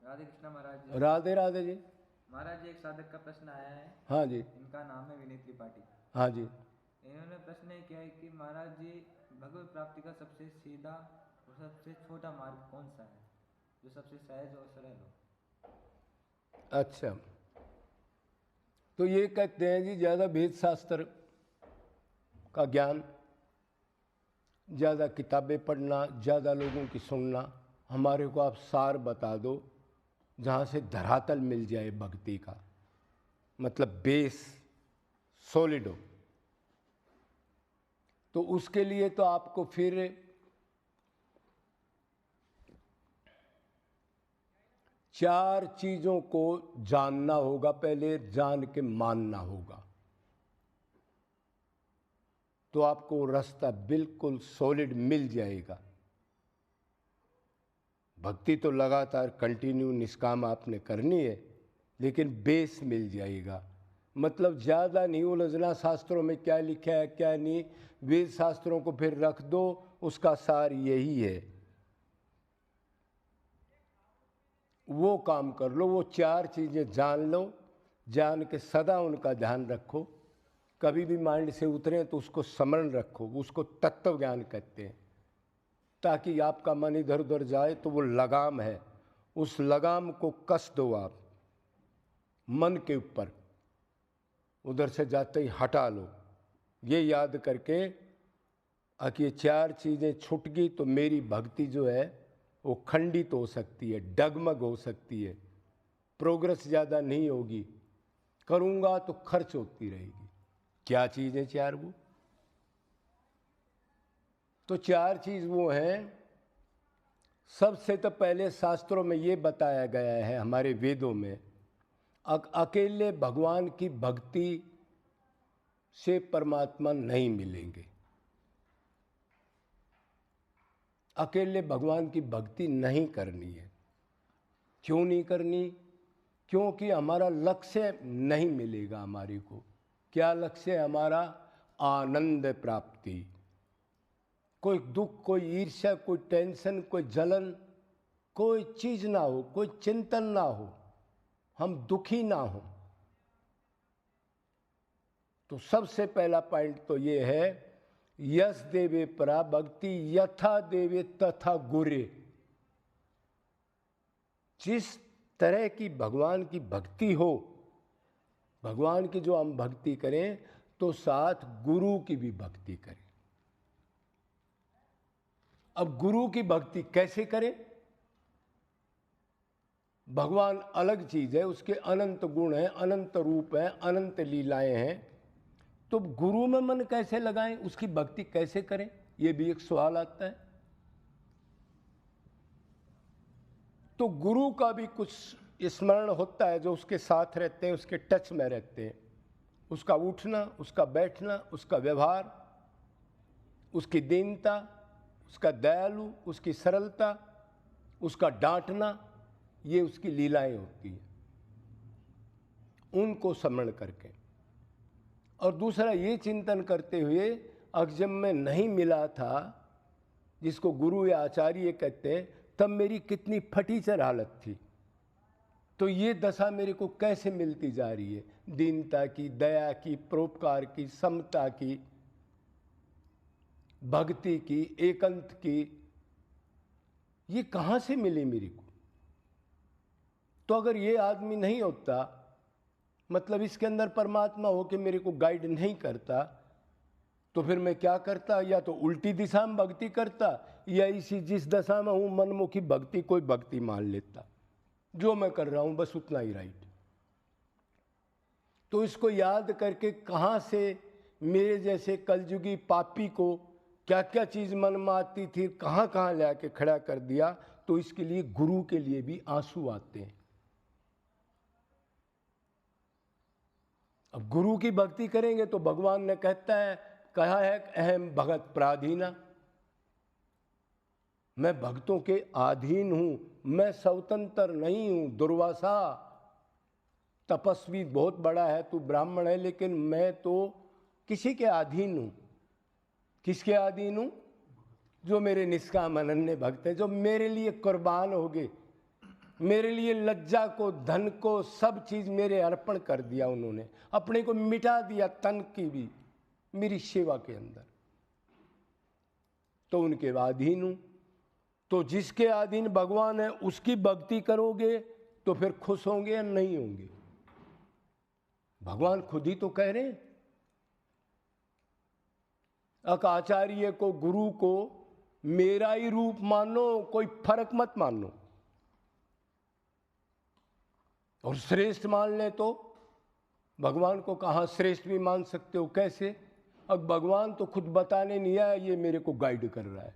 राधे कृष्णा महाराज जी। राधे राधे जी। महाराज जी, एक साधक का प्रश्न आया है। हाँ जी। इनका नाम है विनीत त्रिपाठी। हाँ जी। इन्होंने प्रश्न ये किया है कि महाराज जी, भगवत प्राप्ति का सबसे सीधा और सबसे छोटा मार्ग कौन सा है, जो सबसे सहज और सरल हो? अच्छा, तो ये कहते हैं जी ज़्यादा वेद शास्त्र का ज्ञान, ज़्यादा किताबें पढ़ना, ज़्यादा लोगों की सुनना, हमारे को आप सार बता दो जहाँ से धरातल मिल जाए भक्ति का, मतलब बेस सॉलिड हो। तो उसके लिए तो आपको फिर चार चीज़ों को जानना होगा, पहले जान के मानना होगा, तो आपको रास्ता बिल्कुल सॉलिड मिल जाएगा। भक्ति तो लगातार कंटिन्यू निष्काम आपने करनी है, लेकिन बेस मिल जाएगा। मतलब ज़्यादा नहीं उलझना शास्त्रों में क्या लिखा है क्या नहीं, वेद शास्त्रों को फिर रख दो, उसका सार यही है, वो काम कर लो, वो चार चीज़ें जान लो, जान के सदा उनका ध्यान रखो, कभी भी माइंड से उतरे तो उसको स्मरण रखो, उसको तत्व ज्ञान कहते हैं, ताकि आपका मन इधर उधर जाए तो वो लगाम है, उस लगाम को कस दो आप मन के ऊपर, उधर से जाते ही हटा लो, ये याद करके कि ये चार चीज़ें छूट गई तो मेरी भक्ति जो है वो खंडित हो सकती है, डगमग हो सकती है, प्रोग्रेस ज़्यादा नहीं होगी, करूँगा तो खर्च होती रहेगी। क्या चीज़ें चार? वो तो चार चीज़ वो हैं, सबसे तो पहले शास्त्रों में ये बताया गया है, हमारे वेदों में, अकेले भगवान की भक्ति से परमात्मा नहीं मिलेंगे। अकेले भगवान की भक्ति नहीं करनी है। क्यों नहीं करनी? क्योंकि हमारा लक्ष्य नहीं मिलेगा हमारे को। क्या लक्ष्य है हमारा? आनंद प्राप्ति। कोई दुख, कोई ईर्ष्या, कोई टेंशन, कोई जलन, कोई चीज़ ना हो, कोई चिंतन ना हो, हम दुखी ना हो। तो सबसे पहला पॉइंट तो ये है, यस देवे परा भक्ति यथा देवे तथा गुरे। जिस तरह की भगवान की भक्ति हो, भगवान की जो हम भक्ति करें तो साथ गुरु की भी भक्ति करें। अब गुरु की भक्ति कैसे करें? भगवान अलग चीज है, उसके अनंत गुण हैं, अनंत रूप हैं, अनंत लीलाएं हैं, तो गुरु में मन कैसे लगाएं, उसकी भक्ति कैसे करें, यह भी एक सवाल आता है। तो गुरु का भी कुछ स्मरण होता है, जो उसके साथ रहते हैं, उसके टच में रहते हैं, उसका उठना, उसका बैठना, उसका व्यवहार, उसकी दीनता, उसका दयालु, उसकी सरलता, उसका डांटना, ये उसकी लीलाएं होती हैं, उनको स्मरण करके। और दूसरा ये चिंतन करते हुए, अब जब मैं नहीं मिला था, जिसको गुरु या आचार्य कहते हैं, तब मेरी कितनी फटीचर हालत थी, तो ये दशा मेरे को कैसे मिलती जा रही है, दीनता की, दया की, परोपकार की, समता की, भक्ति की, एकांत की, ये कहाँ से मिली मेरे को? तो अगर ये आदमी नहीं होता, मतलब इसके अंदर परमात्मा हो के मेरे को गाइड नहीं करता, तो फिर मैं क्या करता? या तो उल्टी दिशा में भक्ति करता, या इसी जिस दशा में हूं मनमुखी भक्ति कोई भक्ति मान लेता, जो मैं कर रहा हूं बस उतना ही राइट। तो इसको याद करके कहां से मेरे जैसे कलयुगी पापी को क्या क्या चीज मन में आती थी, कहां कहां ले आके खड़ा कर दिया, तो इसके लिए गुरु के लिए भी आंसू आते हैं। अब गुरु की भक्ति करेंगे तो भगवान ने कहा है अहम भगत पराधीना, मैं भक्तों के अधीन हूं, मैं स्वतंत्र नहीं हूं। दुर्वासा तपस्वी बहुत बड़ा है, तू ब्राह्मण है, लेकिन मैं तो किसी के अधीन हूं। किसके अधीन हूं? जो मेरे निष्काम अनन्य भक्त हैं, जो मेरे लिए कुर्बान हो गए, मेरे लिए लज्जा को, धन को, सब चीज मेरे अर्पण कर दिया उन्होंने, अपने को मिटा दिया, तन की भी, मेरी सेवा के अंदर। तो उनके अधीन हूं। तो जिसके अधीन भगवान है उसकी भक्ति करोगे तो फिर खुश होंगे या नहीं होंगे? भगवान खुद ही तो कह रहे हैं, आचार्य को, गुरु को मेरा ही रूप मानो, कोई फर्क मत मानो। और श्रेष्ठ मान ले तो भगवान को कहाँ श्रेष्ठ भी मान सकते हो? कैसे? अब भगवान तो खुद बताने नहीं आया, ये मेरे को गाइड कर रहा है।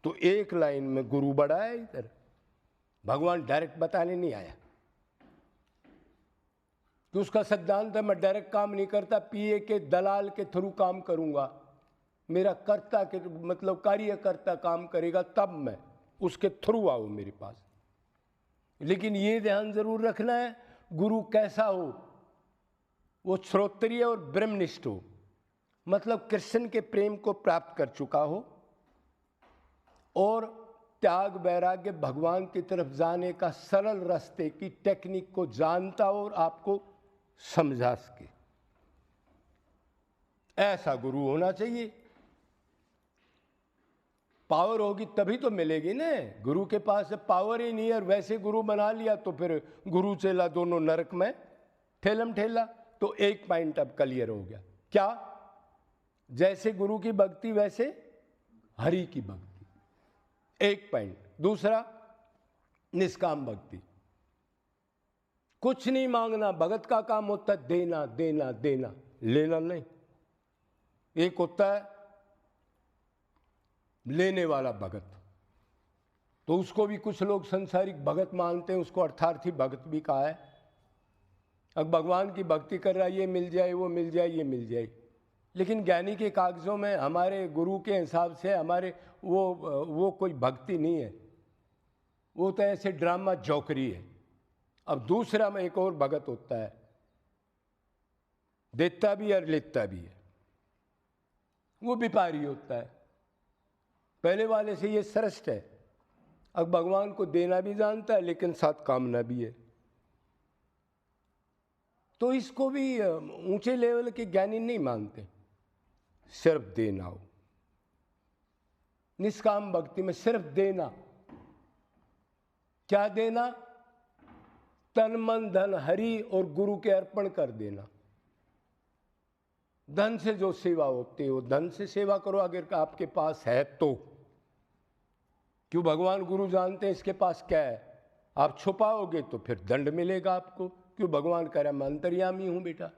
तो एक लाइन में गुरु बड़ा है इधर, भगवान डायरेक्ट बताने नहीं आया कि उसका सिद्धांत है मैं डायरेक्ट काम नहीं करता, पीए के दलाल के थ्रू काम करूंगा, मेरा कर्ता के मतलब कार्यकर्ता काम करेगा, तब मैं उसके थ्रू आऊं मेरे पास। लेकिन ये ध्यान जरूर रखना है, गुरु कैसा हो? वो श्रोत्रिय और ब्रह्मनिष्ठ हो, मतलब कृष्ण के प्रेम को प्राप्त कर चुका हो और त्याग वैराग्य भगवान की तरफ जाने का सरल रास्ते की टेक्निक को जानता हो और आपको समझा सके, ऐसा गुरु होना चाहिए। पावर होगी तभी तो मिलेगी ना। गुरु के पास पावर ही नहीं है और वैसे गुरु बना लिया तो फिर गुरु चेला दोनों नरक में ठेलम ठेला। तो एक पॉइंट अब क्लियर हो गया, क्या? जैसे गुरु की भक्ति वैसे हरि की भक्ति, एक पॉइंट। दूसरा, निष्काम भक्ति, कुछ नहीं मांगना। भगत का काम होता है देना देना देना, लेना नहीं। एक होता है लेने वाला भगत, तो उसको भी कुछ लोग संसारिक भगत मानते हैं, उसको अर्थार्थी भगत भी कहा है। अब भगवान की भक्ति कर रहा है, ये मिल जाए वो मिल जाए ये मिल जाए, लेकिन ज्ञानी के कागजों में हमारे गुरु के हिसाब से हमारे वो कोई भक्ति नहीं है, वो तो ऐसे ड्रामा जोकरी है। अब दूसरा में एक और भगत होता है, देता भी और लेता भी है, वो व्यापारी होता है। पहले वाले से ये श्रेष्ठ है, अब भगवान को देना भी जानता है लेकिन साथ कामना भी है। तो इसको भी ऊंचे लेवल के ज्ञानी नहीं मानते, सिर्फ देना हो। निष्काम भक्ति में सिर्फ देना। क्या देना? तन मन धन हरि और गुरु के अर्पण कर देना। धन से जो सेवा होती है वो धन से सेवा करो, अगर आपके पास है तो। क्यों? भगवान गुरु जानते हैं इसके पास क्या है, आप छुपाओगे तो फिर दंड मिलेगा आपको। क्यों? भगवान कह रहा मैं अंतर्यामी हूं बेटा।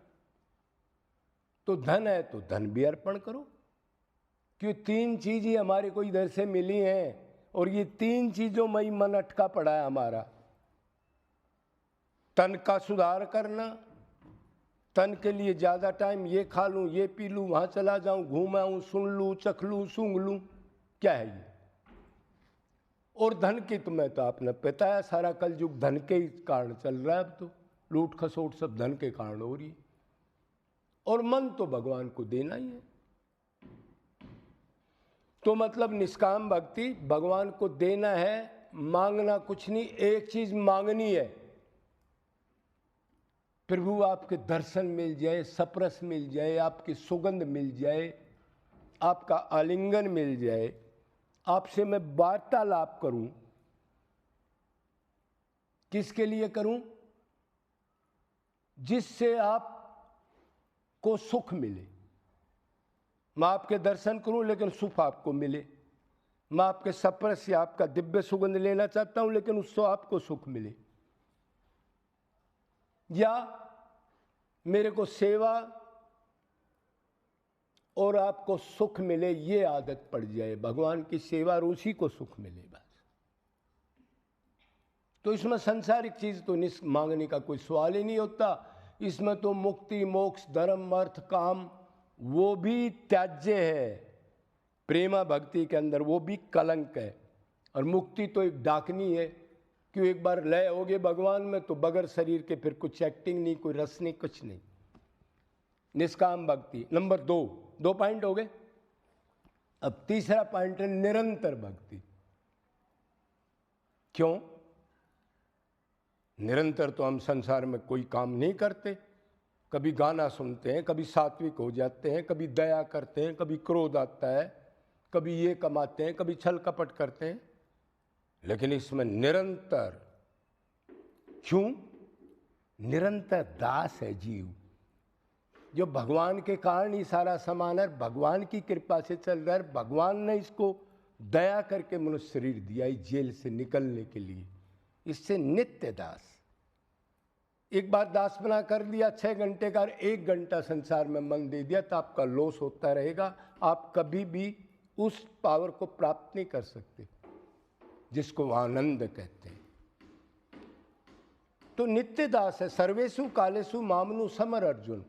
तो धन है तो धन भी अर्पण करो। क्यों? तीन चीज ही हमारे को इधर से मिली हैं और ये तीन चीजों में ही मन अटका पड़ा है हमारा। तन का सुधार करना, तन के लिए ज्यादा टाइम ये खा लूं ये पी लूं वहां चला जाऊं घूम आऊं सुन लूं चख लूं सूंघ लूं, क्या है ये? और धन की तो मैं तो आपने पता है सारा कलयुग धन के ही कारण चल रहा है। अब तो लूट खसोट सब धन के कारण हो रही है। और मन तो भगवान को देना ही है। तो मतलब निष्काम भक्ति भगवान को देना है, मांगना कुछ नहीं। एक चीज मांगनी है, प्रभु आपके दर्शन मिल जाए, सप्रस मिल जाए, आपकी सुगंध मिल जाए, आपका आलिंगन मिल जाए, आपसे मैं वार्तालाप करूं। किसके लिए करूं? जिससे आपको सुख मिले। मैं आपके दर्शन करूं लेकिन सुख आपको मिले। मैं आपके सप्रस या आपका दिव्य सुगंध लेना चाहता हूं लेकिन उससे आपको सुख मिले। या मेरे को सेवा और आपको सुख मिले, ये आदत पड़ जाए। भगवान की सेवा और उसी को सुख मिले बस। तो इसमें सांसारिक चीज तो मांगने का कोई सवाल ही नहीं होता। इसमें तो मुक्ति मोक्ष धर्म अर्थ काम वो भी त्याज्य है। प्रेमा भक्ति के अंदर वो भी कलंक है। और मुक्ति तो एक डाकनी है। क्यों? एक बार लय हो गए भगवान में तो बगैर शरीर के फिर कुछ एक्टिंग नहीं, कोई रस नहीं, कुछ नहीं। निष्काम भक्ति नंबर 2 पॉइंट हो गए। अब तीसरा पॉइंट है निरंतर भक्ति। क्यों? निरंतर तो हम संसार में कोई काम नहीं करते, कभी गाना सुनते हैं, कभी सात्विक हो जाते हैं, कभी दया करते हैं, कभी क्रोध आता है, कभी ये कमाते हैं, कभी छल कपट करते हैं, लेकिन इसमें निरंतर, क्यों? निरंतर दास है जीव, जो भगवान के कारण ही सारा सामान है, भगवान की कृपा से चल रहा है। भगवान ने इसको दया करके मनुष्य शरीर दिया इस जेल से निकलने के लिए, इससे नित्य दास। एक बार दास बना कर लिया 6 घंटे का, 1 घंटा संसार में मन दे दिया तो आपका लॉस होता रहेगा, आप कभी भी उस पावर को प्राप्त नहीं कर सकते जिसको आनंद कहते हैं। तो नित्य दास है। सर्वेषु कालेषु मामनु समर अर्जुन,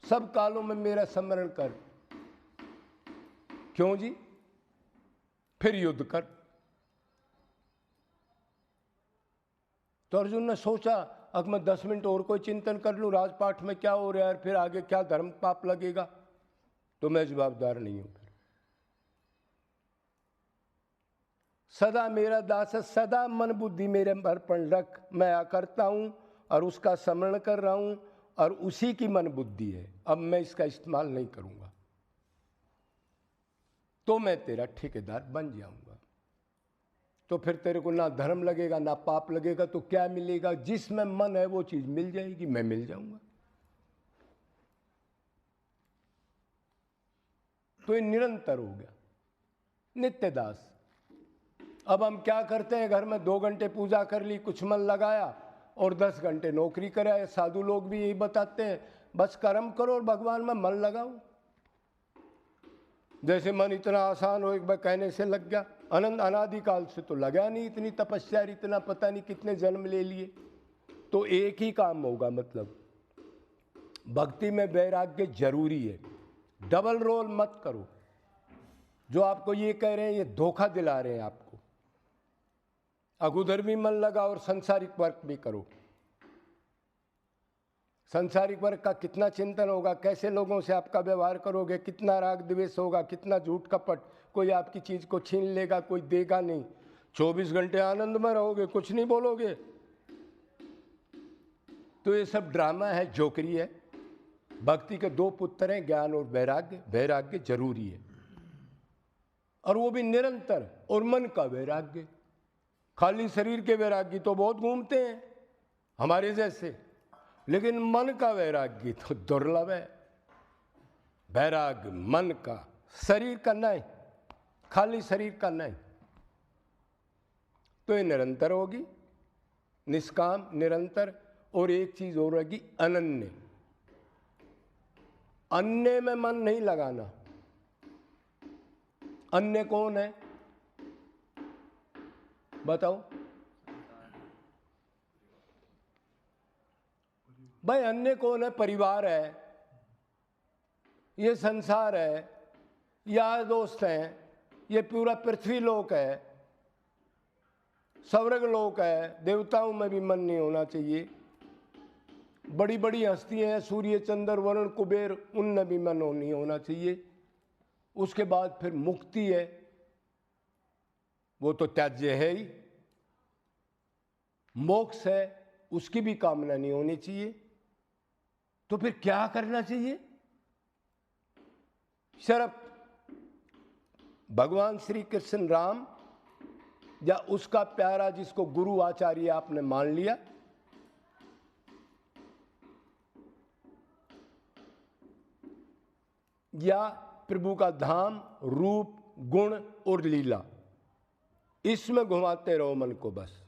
सब कालों में मेरा स्मरण कर। क्यों जी? फिर युद्ध कर। तो अर्जुन ने सोचा अब मैं 10 मिनट और कोई चिंतन कर लूं, राजपाट में क्या हो रहा है, फिर आगे क्या धर्म पाप लगेगा, तो मैं जवाबदार नहीं हूं। फिर सदा मेरा दास है, सदा मन बुद्धि मेरे अर्पण रख, मैं करता हूं और उसका स्मरण कर रहा हूं और उसी की मन बुद्धि है, अब मैं इसका इस्तेमाल नहीं करूंगा, तो मैं तेरा ठेकेदार बन जाऊंगा। तो फिर तेरे को ना धर्म लगेगा ना पाप लगेगा, तो क्या मिलेगा? जिसमें मन है वो चीज मिल जाएगी, मैं मिल जाऊंगा। तो ये निरंतर हो गया, नित्य दास। अब हम क्या करते हैं, घर में 2 घंटे पूजा कर ली, कुछ मन लगाया, और 10 घंटे नौकरी कराया। साधु लोग भी यही बताते हैं, बस कर्म करो और भगवान में मन लगाओ। जैसे मन इतना आसान हो, एक बार कहने से लग गया, अनंत अनादिकाल से तो लगा नहीं, इतनी तपस्या, इतना पता नहीं कितने जन्म ले लिए। तो एक ही काम होगा, मतलब भक्ति में वैराग्य जरूरी है। डबल रोल मत करो। जो आपको ये कह रहे हैं ये धोखा दिला रहे हैं आपको। अब उधर भी मन लगा और संसारिक वर्क भी करो। संसारिक वर्ग का कितना चिंतन होगा, कैसे लोगों से आपका व्यवहार करोगे, कितना राग द्वेष होगा, कितना झूठ कपट, कोई आपकी चीज को छीन लेगा, कोई देगा नहीं। 24 घंटे आनंद में रहोगे, कुछ नहीं बोलोगे। तो ये सब ड्रामा है, जोकरी है। भक्ति के 2 पुत्र हैं, ज्ञान और वैराग्य। वैराग्य जरूरी है, और वो भी निरंतर, और मन का वैराग्य। खाली शरीर के वैराग्य तो बहुत घूमते हैं हमारे जैसे, लेकिन मन का वैराग्य तो दुर्लभ है। वैराग्य मन का, शरीर का नहीं, खाली शरीर का नहीं। तो ये निरंतर होगी, निष्काम, निरंतर। और एक चीज और रहेगी, अनन्य। अन्य में मन नहीं लगाना। अन्य कौन है बताओ भाई? अन्य कौन है? परिवार है, ये संसार है, यार दोस्त हैं, ये पूरा पृथ्वी लोक है, स्वर्ग लोक है। देवताओं में भी मन नहीं होना चाहिए। बड़ी बड़ी हस्तियां हैं, सूर्य, चंद्र, वरुण, कुबेर, उनमें भी मन नहीं होना चाहिए। उसके बाद फिर मुक्ति है, वो तो त्याज्य है ही। मोक्ष है, उसकी भी कामना नहीं होनी चाहिए। तो फिर क्या करना चाहिए? सिर्फ भगवान श्री कृष्ण राम या उसका प्यारा जिसको गुरु आचार्य आपने मान लिया, या प्रभु का धाम, रूप, गुण और लीला, इसमें घुमाते रहो मन को। बस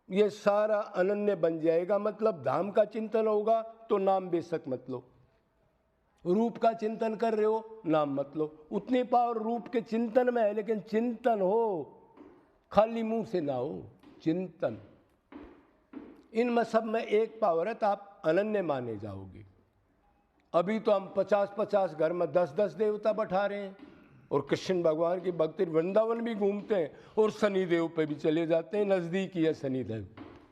ये सारा अनन्य बन जाएगा। मतलब धाम का चिंतन होगा तो नाम बेशक मत लो, रूप का चिंतन कर रहे हो, नाम मत लो। उतनी पावर रूप के चिंतन में है, लेकिन चिंतन हो, खाली मुंह से ना हो, चिंतन। इनमें सब में एक पावर है, तो आप अनन्य माने जाओगे। अभी तो हम 50-50 घर में 10-10 देवता बैठा रहे हैं, और कृष्ण भगवान की भक्ति वृंदावन भी घूमते हैं, और शनिदेव पे भी चले जाते हैं। नजदीक ही है शनिदेव,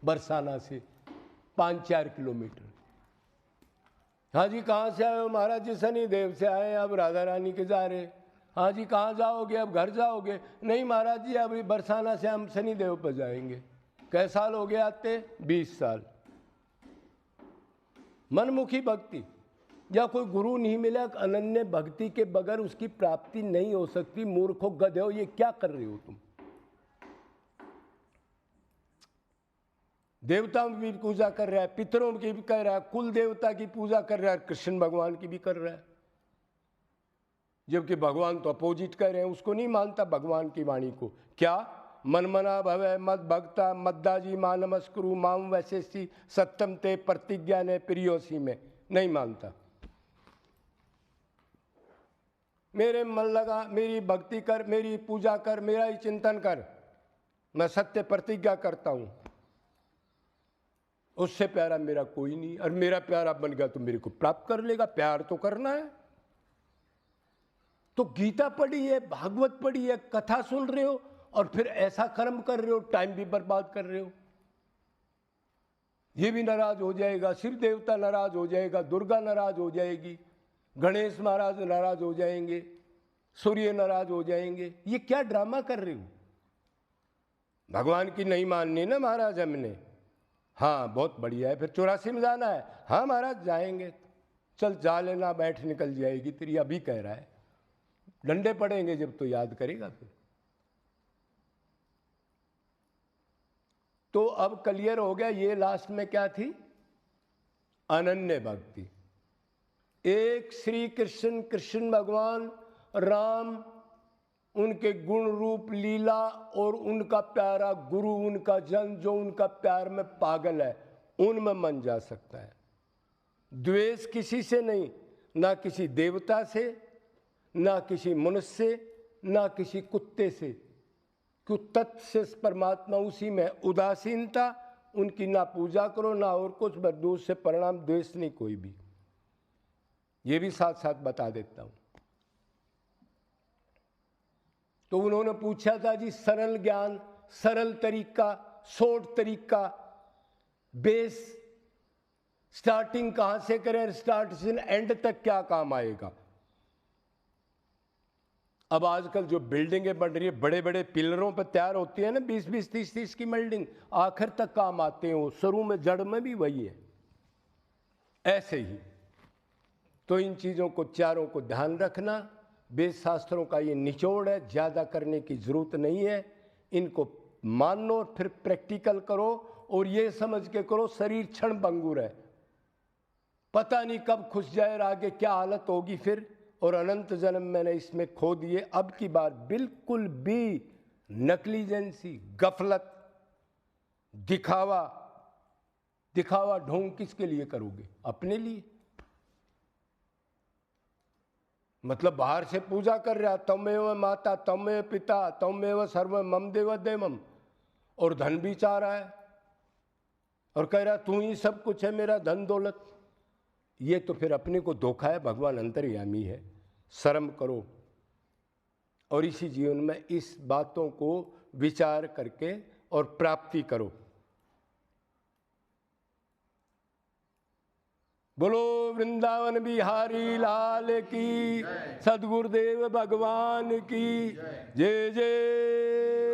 बरसाना से 5-4 किलोमीटर। हाँ जी, कहाँ से आए हो? महाराज जी शनिदेव से आए, अब राधा रानी के जा रहे। हाँ जी, कहाँ जाओगे? अब घर जाओगे? नहीं महाराज जी, अभी बरसाना से हम शनिदेव पर जाएंगे। कै साल हो गए आते? 20 साल। मनमुखी भक्ति या कोई गुरु नहीं मिला, अनन्य भक्ति के बगैर उसकी प्राप्ति नहीं हो सकती। मूर्खो, गधे हो, ये क्या कर रहे हो तुम? देवताओं की भी पूजा कर रहा है, पितरों की भी कर रहा है, कुल देवता की पूजा कर रहा है, कृष्ण भगवान की भी कर रहा है, जबकि भगवान तो अपोजिट कर रहे हैं, उसको नहीं मानता भगवान की वाणी को। क्या? मनमना भवे मद भक्ता मद्दाजी मा नमस्कुरु माम वैसेसी सत्यम ते प्रतिज्ञा ने प्रियोसी में नहीं मानता। मेरे मन लगा, मेरी भक्ति कर, मेरी पूजा कर, मेरा ही चिंतन कर, मैं सत्य प्रतिज्ञा करता हूं, उससे प्यारा मेरा कोई नहीं, और मेरा प्यारा बन गया तो मेरे को प्राप्त कर लेगा। प्यार तो करना है। तो गीता पढ़ी है, भागवत पढ़ी है, कथा सुन रहे हो और फिर ऐसा कर्म कर रहे हो, टाइम भी बर्बाद कर रहे हो। ये भी नाराज हो जाएगा, शिव देवता नाराज हो जाएगा, दुर्गा नाराज हो जाएगी, गणेश महाराज नाराज हो जाएंगे, सूर्य नाराज हो जाएंगे। ये क्या ड्रामा कर रहे हो? भगवान की नहीं माननी ना महाराज हमने। हाँ बहुत बढ़िया है, फिर 84 में जाना है। हाँ महाराज जाएंगे, चल जा लेना, बैठ निकल जाएगी तेरी। अभी कह रहा है, डंडे पड़ेंगे जब तो याद करेगा फिर। तो अब क्लियर हो गया। ये लास्ट में क्या थी? अनन्य भक्ति। एक श्री कृष्ण, कृष्ण भगवान, राम, उनके गुण रूप लीला और उनका प्यारा गुरु, उनका जन जो उनका प्यार में पागल है, उनमें मन जा सकता है। द्वेष किसी से नहीं, ना किसी देवता से, ना किसी मनुष्य से, ना किसी कुत्ते से। क्यों? तत्व से परमात्मा उसी में। उदासीनता उनकी ना पूजा करो ना और कुछ, बस दोष से परिणाम द्वेष नहीं कोई भी। ये भी साथ साथ बता देता हूं। तो उन्होंने पूछा था जी, सरल ज्ञान, सरल तरीका, शॉर्ट तरीका, बेस स्टार्टिंग कहां से करें, स्टार्ट से एंड तक क्या काम आएगा? अब आजकल जो बिल्डिंगें बन रही है, बड़े बड़े पिलरों पर तैयार होती है ना, 20-20, 30-30 की बिल्डिंग, आखिर तक काम आते हैं वो, शुरू में जड़ में भी वही है। ऐसे ही तो इन चीजों को, चारों को ध्यान रखना। वेद शास्त्रों का ये निचोड़ है, ज्यादा करने की जरूरत नहीं है। इनको मानो, फिर प्रैक्टिकल करो, और ये समझ के करो शरीर क्षण भंगुर है, पता नहीं कब खुश जाए और आगे क्या हालत होगी फिर। और अनंत जन्म मैंने इसमें खो दिए। अब की बार बिल्कुल भी नकलीजेंसी, गफलत, दिखावा ढोंग किसके लिए करोगे? अपने लिए। मतलब बाहर से पूजा कर रहा, तमेव माता तमेव पिता तमेव सर्व मम देव देवम, और धन भी चाह रहा है और कह रहा तू ही सब कुछ है, मेरा धन दौलत। ये तो फिर अपने को धोखा है। भगवान अंतर्यामी है। शर्म करो और इसी जीवन में इस बातों को विचार करके और प्राप्ति करो। बोलो वृंदावन बिहारी लाल की, सद्गुरुदेव भगवान की जय जय।